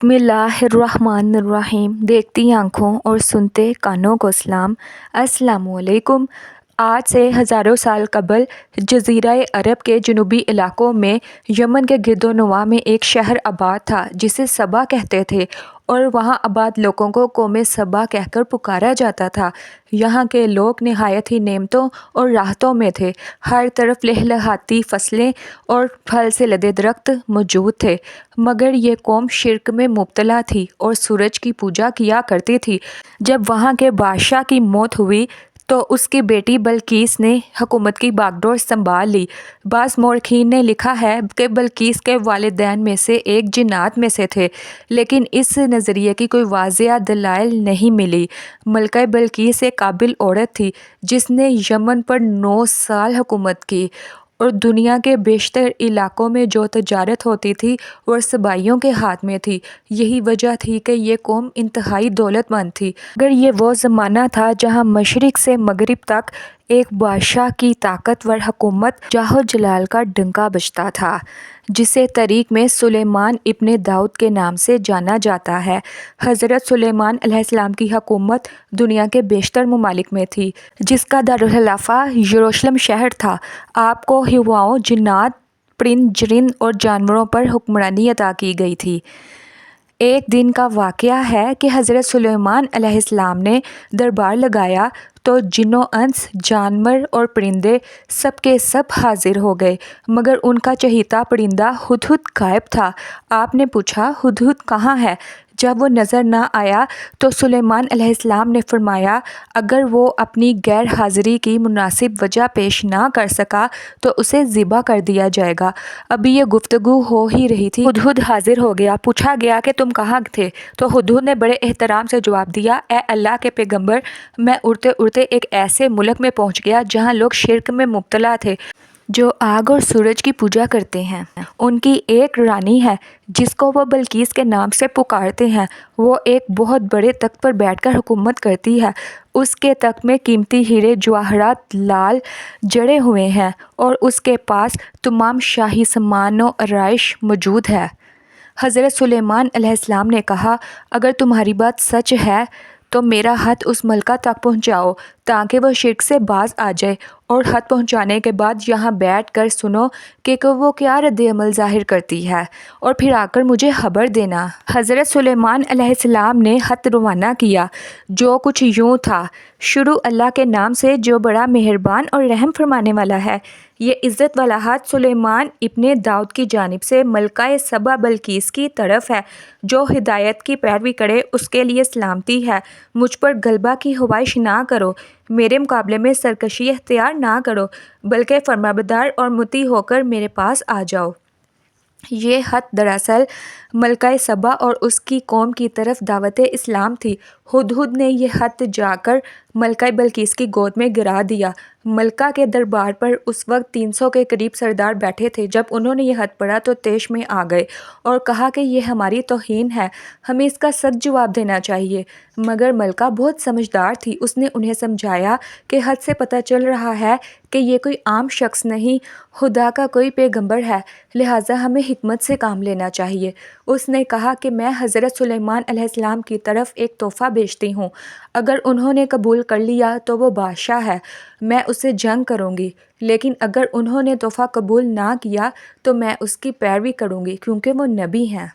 بسم اللہ الرحمن الرحیم۔ دیکھتی آنکھوں اور سنتے کانوں کو سلام۔ السلام علیکم۔ آج سے ہزاروں سال قبل جزیرہ عرب کے جنوبی علاقوں میں یمن کے گرد و نواح میں ایک شہر آباد تھا جسے سبا کہتے تھے، اور وہاں آباد لوگوں کو قوم سبا کہہ کر پکارا جاتا تھا۔ یہاں کے لوگ نہایت ہی نعمتوں اور راحتوں میں تھے۔ ہر طرف لہلہاتی فصلیں اور پھل سے لدے درخت موجود تھے، مگر یہ قوم شرک میں مبتلا تھی اور سورج کی پوجا کیا کرتی تھی۔ جب وہاں کے بادشاہ کی موت ہوئی تو اس کی بیٹی بلقیس نے حکومت کی باگڈور سنبھال لی۔ بعض مورخین نے لکھا ہے کہ بلقیس کے والدین میں سے ایک جنات میں سے تھے، لیکن اس نظریے کی کوئی واضح دلائل نہیں ملی۔ ملکہ بلقیس ایک قابل عورت تھی جس نے یمن پر 9 سال حکومت کی، اور دنیا کے بیشتر علاقوں میں جو تجارت ہوتی تھی وہ سبائیوں کے ہاتھ میں تھی۔ یہی وجہ تھی کہ یہ قوم انتہائی دولت مند تھی، مگر یہ وہ زمانہ تھا جہاں مشرق سے مغرب تک ایک بادشاہ کی طاقتور حکومت جاہ و جلال کا ڈنکا بجتا تھا، جسے تاریخ میں سلیمان ابن داؤد کے نام سے جانا جاتا ہے۔ حضرت سلیمان علیہ السلام کی حکومت دنیا کے بیشتر ممالک میں تھی، جس کا دارالخلافہ یروشلم شہر تھا۔ آپ کو ہواؤں، جنات، پرند چرند اور جانوروں پر حکمرانی عطا کی گئی تھی۔ ایک دن کا واقعہ ہے کہ حضرت سلیمان علیہ السلام نے دربار لگایا تو جن و انس، جانور اور پرندے سب کے سب حاضر ہو گئے، مگر ان کا چہیتا پرندہ ہدہد غائب تھا۔ آپ نے پوچھا، ہدہد کہاں ہے؟ جب وہ نظر نہ آیا تو سلیمان علیہ السلام نے فرمایا، اگر وہ اپنی غیر حاضری کی مناسب وجہ پیش نہ کر سکا تو اسے ذبح کر دیا جائے گا۔ ابھی یہ گفتگو ہو ہی رہی تھی، ہدہد حاضر ہو گیا۔ پوچھا گیا کہ تم کہاں تھے؟ تو ہدہد نے بڑے احترام سے جواب دیا، اے اللہ کے پیغمبر، میں اڑتے اڑتے ایک ایسے ملک میں پہنچ گیا جہاں لوگ شرک میں مبتلا تھے، جو آگ اور سورج کی پوجا کرتے ہیں۔ ان کی ایک رانی ہے جس کو وہ بلقیس کے نام سے پکارتے ہیں۔ وہ ایک بہت بڑے تخت پر بیٹھ کر حکومت کرتی ہے۔ اس کے تخت میں قیمتی ہیرے جواہرات لال جڑے ہوئے ہیں، اور اس کے پاس تمام شاہی سامان و آرائش موجود ہے۔ حضرت سلیمان علیہ السلام نے کہا، اگر تمہاری بات سچ ہے تو میرا خط اس ملکہ تک پہنچاؤ تاکہ وہ شرک سے باز آ جائے، اور خط پہنچانے کے بعد یہاں بیٹھ کر سنو کہ وہ کیا رد عمل ظاہر کرتی ہے، اور پھر آ کر مجھے خبر دینا۔ حضرت سلیمان علیہ السلام نے خط روانہ کیا، جو کچھ یوں تھا، شروع اللہ کے نام سے جو بڑا مہربان اور رحم فرمانے والا ہے۔ یہ عزت والا خط سلیمان ابن داؤد کی جانب سے ملکہ سبا بلقیس کی طرف ہے۔ جو ہدایت کی پیروی کرے اس کے لیے سلامتی ہے۔ مجھ پر غلبہ کی خواہش نہ کرو، میرے مقابلے میں سرکشی اختیار نہ کرو، بلکہ فرمانبردار اور مطیع ہو کر میرے پاس آ جاؤ۔ یہ خط دراصل ملکہ سبا اور اس کی قوم کی طرف دعوت اسلام تھی۔ ہدہد نے یہ خط جا کر ملکہ بلقیس کی گود میں گرا دیا۔ ملکہ کے دربار پر اس وقت 300 کے قریب سردار بیٹھے تھے۔ جب انہوں نے یہ خط پڑھا تو طیش میں آ گئے اور کہا کہ یہ ہماری توہین ہے، ہمیں اس کا سخت جواب دینا چاہیے۔ مگر ملکہ بہت سمجھدار تھی، اس نے انہیں سمجھایا کہ خط سے پتہ چل رہا ہے کہ یہ کوئی عام شخص نہیں، خدا کا کوئی پیغمبر ہے، لہٰذا ہمیں حکمت سے کام لینا چاہیے۔ اس نے کہا کہ میں حضرت سلیمان علیہ السلام کی طرف ایک تحفہ بھیجتی ہوں، اگر انہوں نے قبول کر لیا تو وہ بادشاہ ہے، میں اس سے جنگ کروں گی، لیکن اگر انہوں نے تحفہ قبول نہ کیا تو میں اس کی پیروی کروں گی، کیونکہ وہ نبی ہیں۔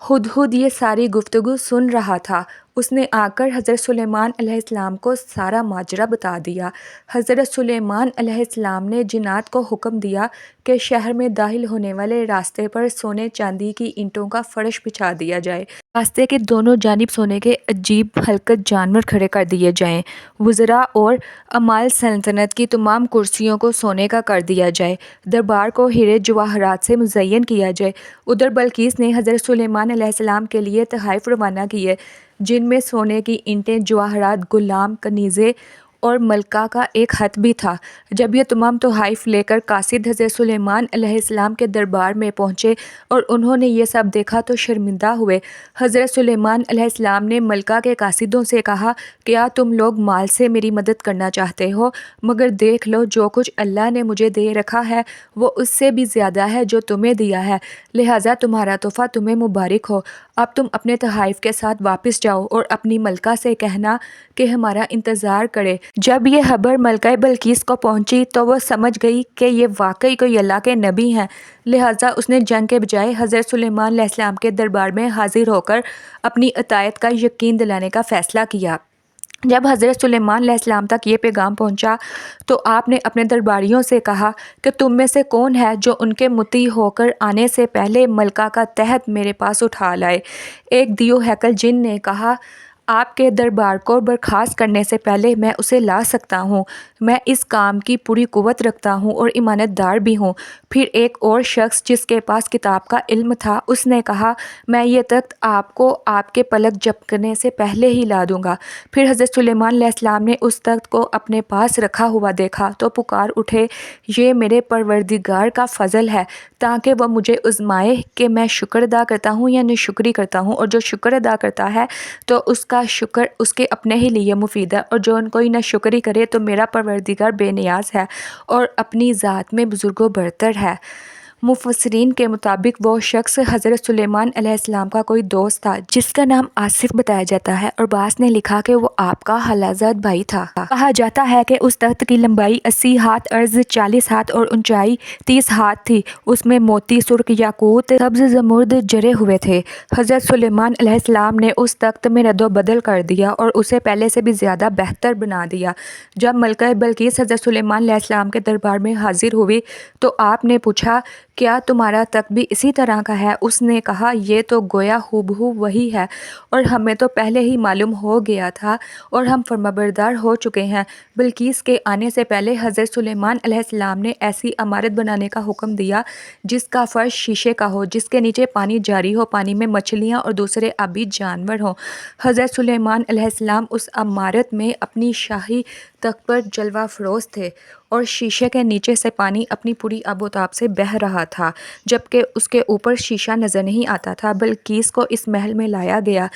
ہدہد یہ ساری گفتگو سن رہا تھا۔ اس نے آ کر حضرت سلیمان علیہ السلام کو سارا ماجرا بتا دیا۔ حضرت سلیمان علیہ السلام نے جنات کو حکم دیا کہ شہر میں داخل ہونے والے راستے پر سونے چاندی کی اینٹوں کا فرش بچھا دیا جائے۔ راستے کے دونوں جانب سونے کے عجیب حلقت جانور کھڑے کر دیے جائیں۔ وزراء اور عمال سلطنت کی تمام کرسیوں کو سونے کا کر دیا جائے۔ دربار کو ہیرے جواہرات سے مزین کیا جائے۔ ادھر بلقیس نے حضرت سلیمان علیہ السلام کے لیے تحائف روانہ کیے، جن میں سونے کی اینٹیں، جواہرات، غلام، کنیزیں اور ملکہ کا ایک خط بھی تھا۔ جب یہ تمام تحائف لے کر قاصد حضرت سلیمان علیہ السلام کے دربار میں پہنچے اور انہوں نے یہ سب دیکھا تو شرمندہ ہوئے۔ حضرت سلیمان علیہ السلام نے ملکہ کے قاصدوں سے کہا، کیا تم لوگ مال سے میری مدد کرنا چاہتے ہو؟ مگر دیکھ لو جو کچھ اللہ نے مجھے دے رکھا ہے وہ اس سے بھی زیادہ ہے جو تمہیں دیا ہے، لہٰذا تمہارا تحفہ تمہیں مبارک ہو۔ اب تم اپنے تحائف کے ساتھ واپس جاؤ اور اپنی ملکہ سے کہنا کہ ہمارا انتظار کرے۔ جب یہ خبر ملکہ بلقیس کو پہنچی تو وہ سمجھ گئی کہ یہ واقعی کوئی اللہ کے نبی ہیں، لہٰذا اس نے جنگ کے بجائے حضرت سلیمان علیہ السلام کے دربار میں حاضر ہو کر اپنی اطاعت کا یقین دلانے کا فیصلہ کیا۔ جب حضرت سلیمان علیہ السلام تک یہ پیغام پہنچا تو آپ نے اپنے درباریوں سے کہا کہ تم میں سے کون ہے جو ان کے مطیع ہو کر آنے سے پہلے ملکہ کا تحت میرے پاس اٹھا لائے؟ ایک دیو ہیکل جن نے کہا، آپ کے دربار کو برخاست کرنے سے پہلے میں اسے لا سکتا ہوں، میں اس کام کی پوری قوت رکھتا ہوں اور امانت دار بھی ہوں۔ پھر ایک اور شخص جس کے پاس کتاب کا علم تھا اس نے کہا، میں یہ تخت آپ کو آپ کے پلک جھپکنے سے پہلے ہی لا دوں گا۔ پھر حضرت سلیمان علیہ السلام نے اس تخت کو اپنے پاس رکھا ہوا دیکھا تو پکار اٹھے، یہ میرے پروردگار کا فضل ہے تاکہ وہ مجھے آزمائے کہ میں شکر ادا کرتا ہوں یا ناشکری کرتا ہوں، اور جو شکر ادا کرتا ہے تو اس کا شکر اس کے اپنے ہی لیے مفید ہے، اور جو کوئی ناشکری کرے تو میرا پروردگار بے نیاز ہے اور اپنی ذات میں بزرگ و برتر ہے۔ مفسرین کے مطابق وہ شخص حضرت سلیمان علیہ السلام کا کوئی دوست تھا جس کا نام آصف بتایا جاتا ہے، اور بعض نے لکھا کہ وہ آپ کا خالازاد بھائی تھا۔ کہا جاتا ہے کہ اس تخت کی لمبائی 80 ہاتھ، عرض 40 ہاتھ اور اونچائی 30 ہاتھ تھی۔ اس میں موتی، سرخ یاقوت، سبز زمرد جڑے ہوئے تھے۔ حضرت سلیمان علیہ السلام نے اس تخت میں رد و بدل کر دیا اور اسے پہلے سے بھی زیادہ بہتر بنا دیا۔ جب ملکہ بلقیس حضرت سلیمان علیہ السلام کے دربار میں حاضر ہوئی تو آپ نے پوچھا، کیا تمہارا تخت بھی اسی طرح کا ہے؟ اس نے کہا، یہ تو گویا ہو وہی ہے، اور ہمیں تو پہلے ہی معلوم ہو گیا تھا اور ہم فرمانبردار ہو چکے ہیں۔ بلقیس کے آنے سے پہلے حضرت سلیمان علیہ السلام نے ایسی عمارت بنانے کا حکم دیا جس کا فرش شیشے کا ہو، جس کے نیچے پانی جاری ہو، پانی میں مچھلیاں اور دوسرے آبی جانور ہوں۔ حضرت سلیمان علیہ السلام اس عمارت میں اپنی شاہی تخت پر جلوہ فروز تھے اور شیشے کے نیچے سے پانی اپنی پوری آب و تاب سے بہہ رہا تھا، جبکہ اس کے اوپر شیشہ نظر نہیں آتا تھا۔ بلقیس کو اس محل میں لایا گیا۔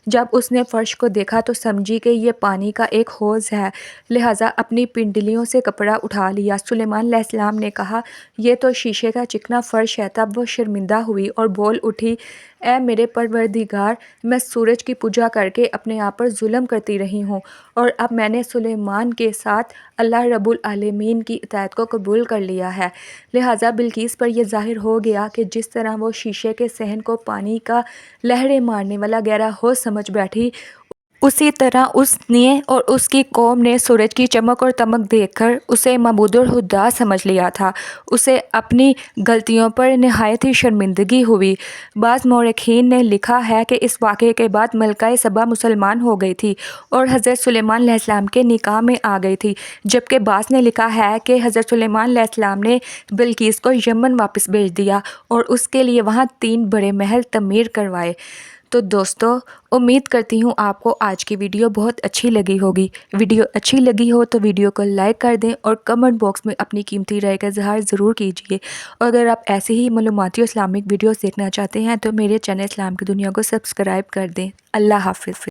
جب اس نے فرش کو دیکھا تو سمجھی کہ یہ پانی کا ایک حوض ہے، لہٰذا اپنی پنڈلیوں سے کپڑا اٹھا لیا۔ سلیمان علیہ السلام نے کہا، یہ تو شیشے کا چکنا فرش ہے۔ تب وہ شرمندہ ہوئی اور بول اٹھی، اے میرے پروردگار، میں سورج کی پوجا کر کے اپنے آپ پر ظلم کرتی رہی ہوں، اور اب میں نے سلیمان کے ساتھ اللہ رب العالمین کی اطاعت کو قبول کر لیا ہے۔ لہٰذا بلقیس پر یہ ظاہر ہو گیا کہ جس طرح وہ شیشے کے صحن کو پانی کا لہریں مارنے والا گہرا حوض سمجھ بیٹھی، اسی طرح اس نے اور اس کی قوم نے سورج کی چمک اور دمک دیکھ کر اسے معبود الہدا سمجھ لیا تھا۔ اسے اپنی غلطیوں پر نہایت ہی شرمندگی ہوئی۔ بعض مورخین نے لکھا ہے کہ اس واقعے کے بعد ملکہ سبا مسلمان ہو گئی تھی اور حضرت سلیمان علیہ السلام کے نکاح میں آ گئی تھی، جبکہ بعض نے لکھا ہے کہ حضرت سلیمان علیہ السلام نے بلقیس کو یمن واپس بھیج دیا اور اس کے لیے وہاں 3 بڑے محل تعمیر کروائے۔ تو دوستو، امید کرتی ہوں آپ کو آج کی ویڈیو بہت اچھی لگی ہوگی۔ ویڈیو اچھی لگی ہو تو ویڈیو کو لائک کر دیں اور کمنٹ باکس میں اپنی قیمتی رائے کا اظہار ضرور کیجیے، اور اگر آپ ایسی ہی معلوماتی اور اسلامک ویڈیوز دیکھنا چاہتے ہیں تو میرے چینل اسلام کی دنیا کو سبسکرائب کر دیں۔ اللہ حافظ۔